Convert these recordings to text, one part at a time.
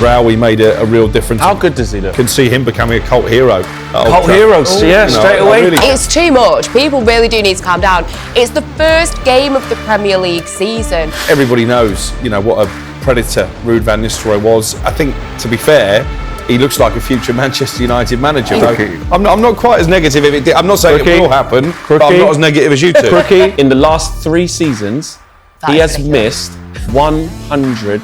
Mazraoui made a real difference. How good does he look? Can see him becoming a cult hero. Cult hero, straight away. It's too much. People really do need to calm down. It's the first game of the Premier League season. Everybody knows, what a predator Ruud van Nistelrooy was. I think, to be fair, he looks like a future Manchester United manager. I'm not quite as negative if it did. I'm not saying it will happen, but I'm not as negative as you two. Crookie, in the last 3 seasons, he has missed 100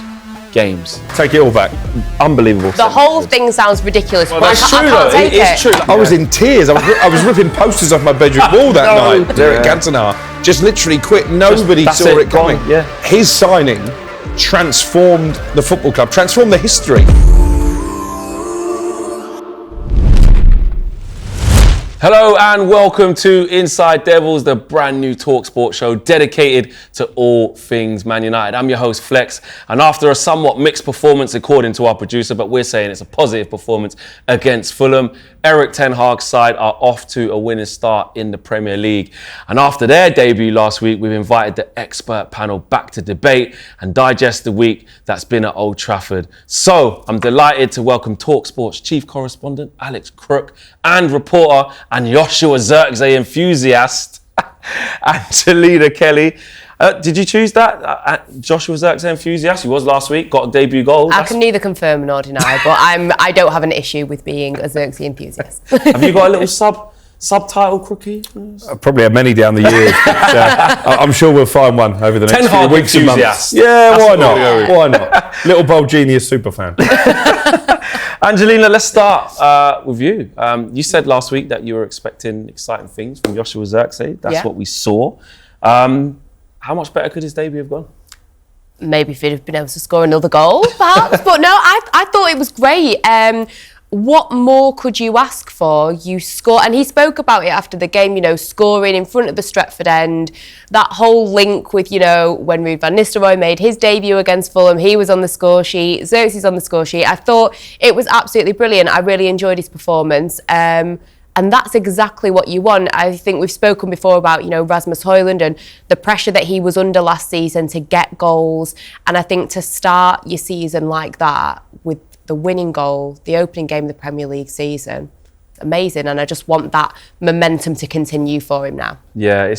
games. Take it all back. Unbelievable. The whole thing sounds ridiculous. Well, that's true, though. It's true. I was in tears. I was ripping posters off my bedroom wall that night. Derek Cantona just literally quit. Nobody saw it coming. Yeah. His signing transformed the football club, transformed the history. Hello and welcome to Inside Devils, the brand new talkSPORT show dedicated to all things Man United. I'm your host Flex, and after a somewhat mixed performance according to our producer, but we're saying it's a positive performance against Fulham, Erik ten Hag's side are off to a winning start in the Premier League. And after their debut last week, we've invited the expert panel back to debate and digest the week that's been at Old Trafford. So I'm delighted to welcome talkSPORT's chief correspondent, Alex Crook, and reporter and Joshua Zirkzee enthusiast, Angelina Kelly. Did you choose that? Joshua Zirkzee enthusiast, he was last week, got a debut goal. I can neither confirm nor deny, but I don't have an issue with being a Zirkzee enthusiast. Have you got a little subtitle, Crookie? I probably had many down the years. But, I'm sure we'll find one over the next few weeks and months. Yeah, why not? Why not? Little bold genius superfan. Angelina, let's start with you. You said last week that you were expecting exciting things from Joshua Zirkzee. That's what we saw. How much better could his debut have gone? Maybe if he'd have been able to score another goal, perhaps. But no, I thought it was great. What more could you ask for? You score, and he spoke about it after the game, scoring in front of the Stretford end, that whole link with, when Ruud van Nistelrooy made his debut against Fulham, he was on the score sheet, Zirkzee's on the score sheet. I thought it was absolutely brilliant. I really enjoyed his performance. And that's exactly what you want. I think we've spoken before about, Rasmus Højlund and the pressure that he was under last season to get goals. And I think to start your season like that with the winning goal, the opening game of the Premier League season, amazing. And I just want that momentum to continue for him now. Yeah,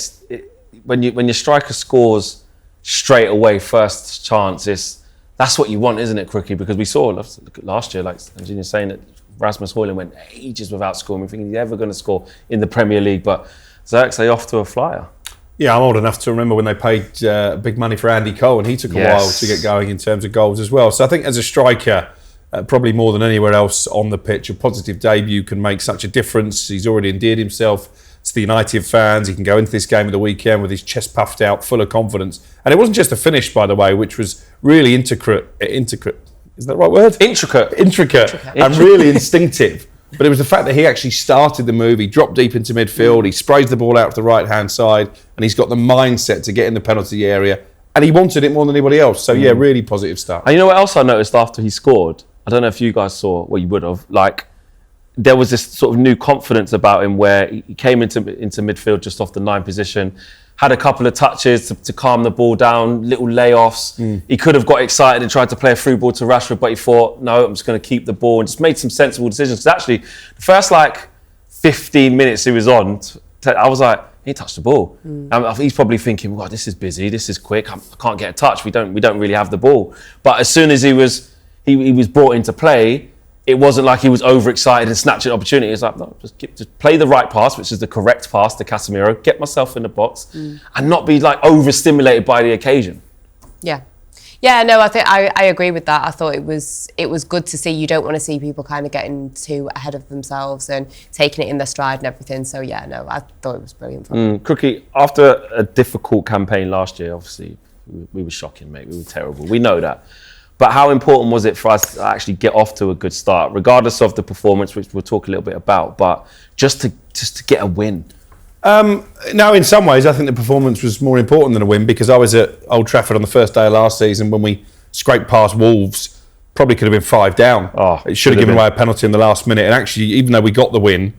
when your striker scores straight away, first chance, that's what you want, isn't it, Crookie? Because we saw last year, like Angelina's saying, that Rasmus Højlund went ages without scoring. We think he's ever going to score in the Premier League, but Zirkzee off to a flyer. Yeah, I'm old enough to remember when they paid big money for Andy Cole, and he took a while to get going in terms of goals as well. So I think as a striker, probably more than anywhere else on the pitch, a positive debut can make such a difference. He's already endeared himself to the United fans. He can go into this game of the weekend with his chest puffed out, full of confidence. And it wasn't just a finish, by the way, which was really intricate. Is that the right word? Intricate and really instinctive. But it was the fact that he actually started the move. He dropped deep into midfield. He sprays the ball out to the right-hand side, and he's got the mindset to get in the penalty area. And he wanted it more than anybody else. So, yeah, really positive stuff. And you know what else I noticed after he scored? I don't know if you guys saw, well, you would have. There was this sort of new confidence about him where he came into midfield just off the 9 position, had a couple of touches to calm the ball down, little layoffs. He could have got excited and tried to play a through ball to Rashford, but he thought, no, I'm just going to keep the ball, and just made some sensible decisions. Because actually, the first 15 minutes he was on, I was like, he touched the ball. He's probably thinking, well, this is busy, this is quick, I can't get a touch, we don't really have the ball. But as soon as he was brought into play, it wasn't like he was overexcited and snatching opportunity. It's like, no, just play the right pass, which is the correct pass to Casemiro, get myself in the box, and not be overstimulated by the occasion. Yeah, no, I think I agree with that. I thought it was good to see. You don't want to see people kind of getting too ahead of themselves and taking it in their stride and everything. So yeah, no, I thought it was brilliant. Crookie, after a difficult campaign last year, obviously we were shocking, mate. We were terrible. We know that. But how important was it for us to actually get off to a good start, regardless of the performance, which we'll talk a little bit about, but just to get a win? No, in some ways, I think the performance was more important than a win, because I was at Old Trafford on the first day of last season when we scraped past Wolves. Probably could have been 5 down. It should have given away a penalty in the last minute. And actually, even though we got the win,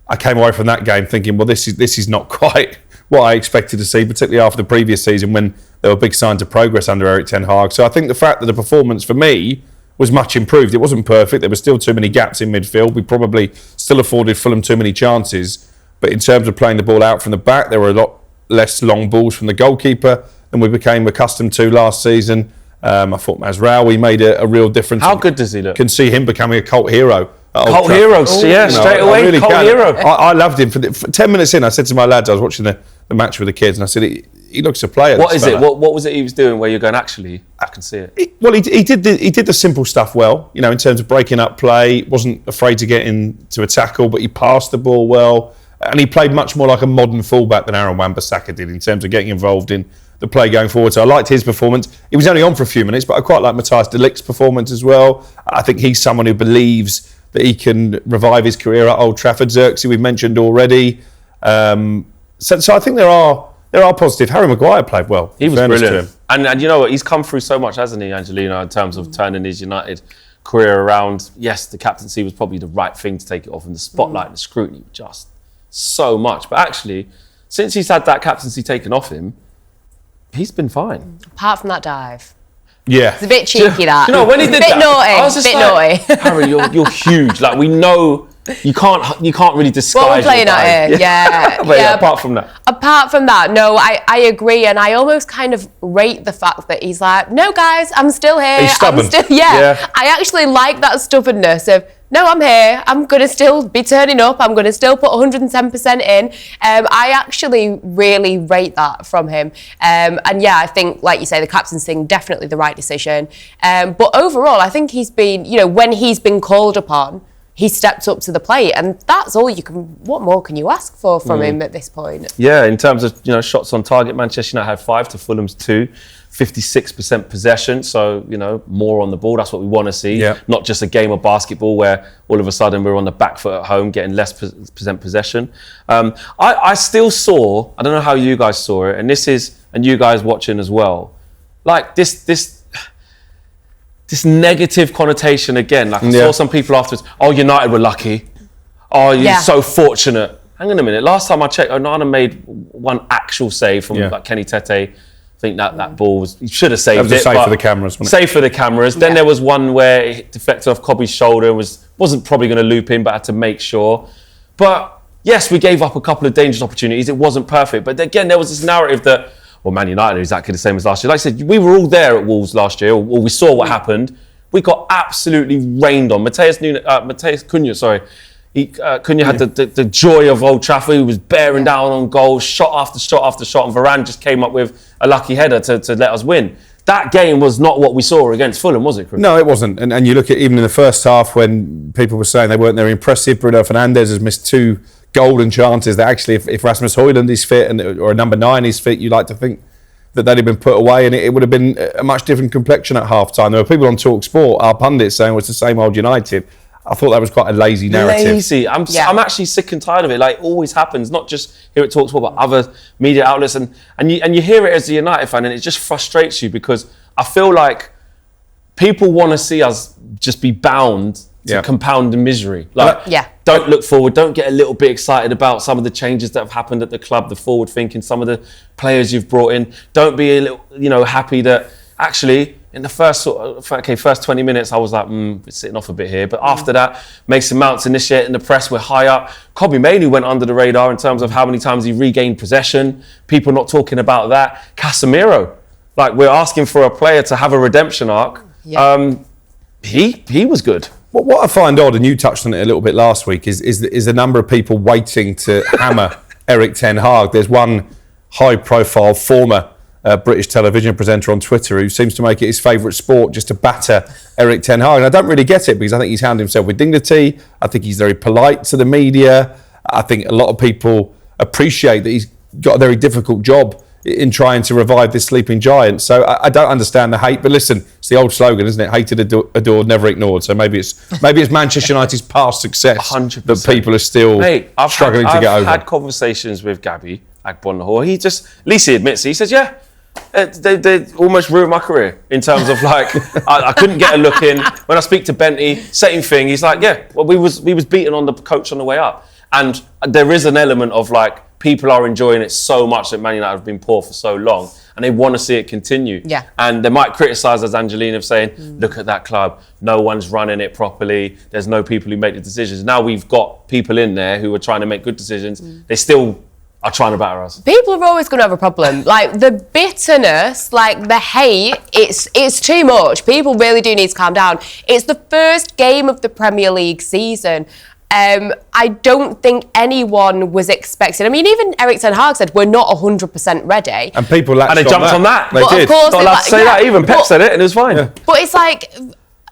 I came away from that game thinking, well, this is not quite what I expected to see, particularly after the previous season when there were big signs of progress under Erik ten Hag. So I think the fact that the performance for me was much improved. It wasn't perfect. There were still too many gaps in midfield. We probably still afforded Fulham too many chances. But in terms of playing the ball out from the back, there were a lot less long balls from the goalkeeper than we became accustomed to last season. I thought Mazraoui made a real difference. How good does he look? Can see him becoming a cult hero. Cult hero, straight away, really cult hero. I loved him. For 10 minutes in, I said to my lads, I was watching the match with the kids, and I said, he looks a player. What is it? What was it he was doing where you're going, actually, I can see it? He did the simple stuff well, in terms of breaking up play, wasn't afraid to get into a tackle, but he passed the ball well, and he played much more like a modern fullback than Aaron Wan-Bissaka did in terms of getting involved in the play going forward. So I liked his performance. He was only on for a few minutes, but I quite like Matthijs de Ligt's performance as well. I think he's someone who believes that he can revive his career at Old Trafford. Xerxes we've mentioned already. So I think there are positive. Harry Maguire played well. He was brilliant. And you know what? He's come through so much, hasn't he, Angelina, in terms of turning his United career around. Yes, the captaincy was probably the right thing to take it off, and the spotlight and the scrutiny just so much. But actually, since he's had that captaincy taken off him, he's been fine. Apart from that dive. Yeah. It's a bit cheeky, that. You know, when he did that, naughty. I was just naughty. Harry, you're huge. Like, we know you can't really disguise what we're playing at here. Yeah. But yeah, apart from that, no, I agree, and I almost kind of rate the fact that he's like, no, guys, I'm still here. He's stubborn. Yeah. I actually like that stubbornness of, no, I'm here. I'm going to still be turning up. I'm going to still put 110% in. I actually really rate that from him. And yeah, I think, like you say, the captain's thing, definitely the right decision. But overall, I think he's been, when he's been called upon, he stepped up to the plate, and that's all what more can you ask for from him at this point? Yeah, in terms of, shots on target, Manchester United had 5 to Fulham's 2. 56% possession, so more on the ball. That's what we want to see. Yeah. Not just a game of basketball where all of a sudden we're on the back foot at home, getting less percent possession. I still saw, I don't know how you guys saw it, and you guys watching as well, like this negative connotation again. Like I saw some people afterwards, oh, United were lucky. Oh, you're so fortunate. Hang on a minute. Last time I checked, Onana made one actual save from Kenny Tete. I think that ball he should have saved it. That was safe for the cameras, wasn't it? Safe for the cameras. Then there was one where it deflected off Kobe's shoulder, wasn't probably going to loop in, but had to make sure. But yes, we gave up a couple of dangerous opportunities. It wasn't perfect. But again, there was this narrative that, well, Man United are exactly the same as last year. Like I said, we were all there at Wolves last year, or we saw what happened. We got absolutely rained on. Matheus Cunha, Cunha had the joy of Old Trafford. He was bearing down on goals, shot after shot after shot, and Varane just came up with a lucky header to let us win. That game was not what we saw against Fulham, was it, Crook? No, it wasn't. And you look at even in the first half when people were saying they weren't very impressive, Bruno Fernandes has missed 2 golden chances that actually, if Rasmus Højlund is fit or a number 9 is fit, you like to think that they'd have been put away, and it would have been a much different complexion at half-time. There were people on talkSPORT, our pundits, saying it's the same old United. I thought that was quite a lazy narrative. Lazy. I'm actually sick and tired of it. Like, it always happens, not just here at talkSPORT, but other media outlets. And you hear it as a United fan, and it just frustrates you because I feel like people want to see us just be bound to compound the misery. Like, don't look forward. Don't get a little bit excited about some of the changes that have happened at the club, the forward thinking, some of the players you've brought in. Don't be a little, happy that actually in the first 20 minutes, I was like, it's sitting off a bit here. But after that, Mason Mount's initiating the press. We're high up. Kobbie Mainoo went under the radar in terms of how many times he regained possession. People not talking about that. Casemiro, like, we're asking for a player to have a redemption arc. Yeah. He was good. What I find odd, and you touched on it a little bit last week, is the number of people waiting to hammer Erik ten Hag. There's one high-profile former British television presenter on Twitter who seems to make it his favourite sport just to batter Erik ten Hag. And I don't really get it because I think he's handled himself with dignity. I think he's very polite to the media. I think a lot of people appreciate that he's got a very difficult job in trying to revive this sleeping giant. So I don't understand the hate. But listen, it's the old slogan, isn't it? Hated, adored, never ignored. So maybe it's Manchester United's past success 100%. that people are still struggling to get over. I've had conversations with Gabby Agbonlahor. At least he admits it. He says, yeah, they almost ruined my career in terms of like, I couldn't get a look in. When I speak to Benty, same thing. He's like, yeah, well, we was beaten on the coach on the way up. And there is an element of like, people are enjoying it so much that Man United have been poor for so long. and they want to see it continue. Yeah. And they might criticise, as Angelina of saying, look at that club, no one's running it properly, there's no people who make the decisions. Now we've got people in there who are trying to make good decisions. They still are trying to batter us. People are always going to have a problem. Like the bitterness, like the hate, it's too much. People really do need to calm down. It's the first game of the Premier League season. I don't think anyone was expecting. I mean, even Erik ten Hag said we're not 100% ready. And people latched And they jumped on that. They But did. of course, Not allowed to say that. Even Pep said it, and it was fine. Yeah. But it's like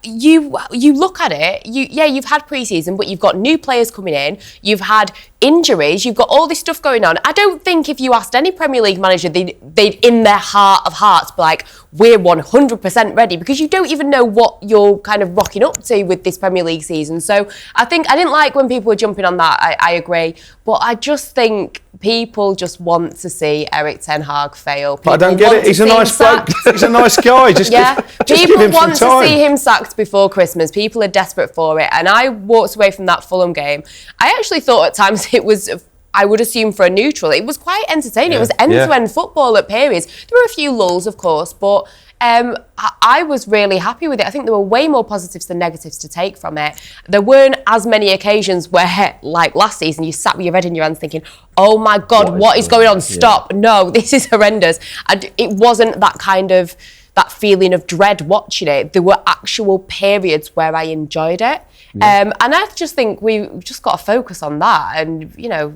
you look at it. You've had pre-season, but you've got new players coming in. You've had injuries. You've got all this stuff going on. I don't think if you asked any Premier League manager, they'd in their heart of hearts be like, we're 100% ready, because you don't even know what you're kind of rocking up to with this Premier League season. So I think I didn't like when people were jumping on that. I agree, but I just think people just want to see Erik ten Hag fail. But I don't get it. He's a nice bloke. He's a nice guy. Just give people him some want to time. see him sacked before Christmas. People are desperate for it, and I walked away from that Fulham game. I actually thought at times it was, I would assume, for a neutral, it was quite entertaining. It was end-to-end football at periods. There were a few lulls, of course, but I was really happy with it. I think there were way more positives than negatives to take from it. There weren't as many occasions where, like last season, you sat with your head in your hands thinking, oh my God, what is going on? Stop. No, this is horrendous. And it wasn't that kind of, that feeling of dread watching it. There were actual periods where I enjoyed it. And I just think we've just got to focus on that and,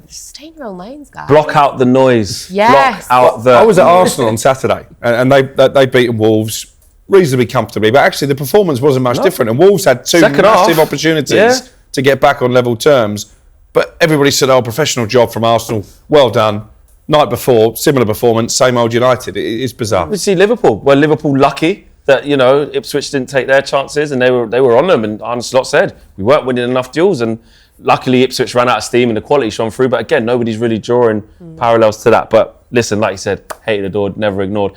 stay in your own lanes, guys. Block out the noise. Yes. Block out the... I was at Arsenal on Saturday, and they beaten Wolves reasonably comfortably, but actually the performance wasn't much different. And Wolves had two massive opportunities to get back on level terms, but everybody said, "Oh, professional job from Arsenal, well done." Night before, similar performance, same old United. It is bizarre. We see Liverpool. Well, Liverpool lucky that Ipswich didn't take their chances, and they were on them. And Arne Slot said we weren't winning enough duels, and luckily Ipswich ran out of steam and the quality shone through. But again, nobody's really drawing parallels to that. But listen, like you said, hated, adored, never ignored.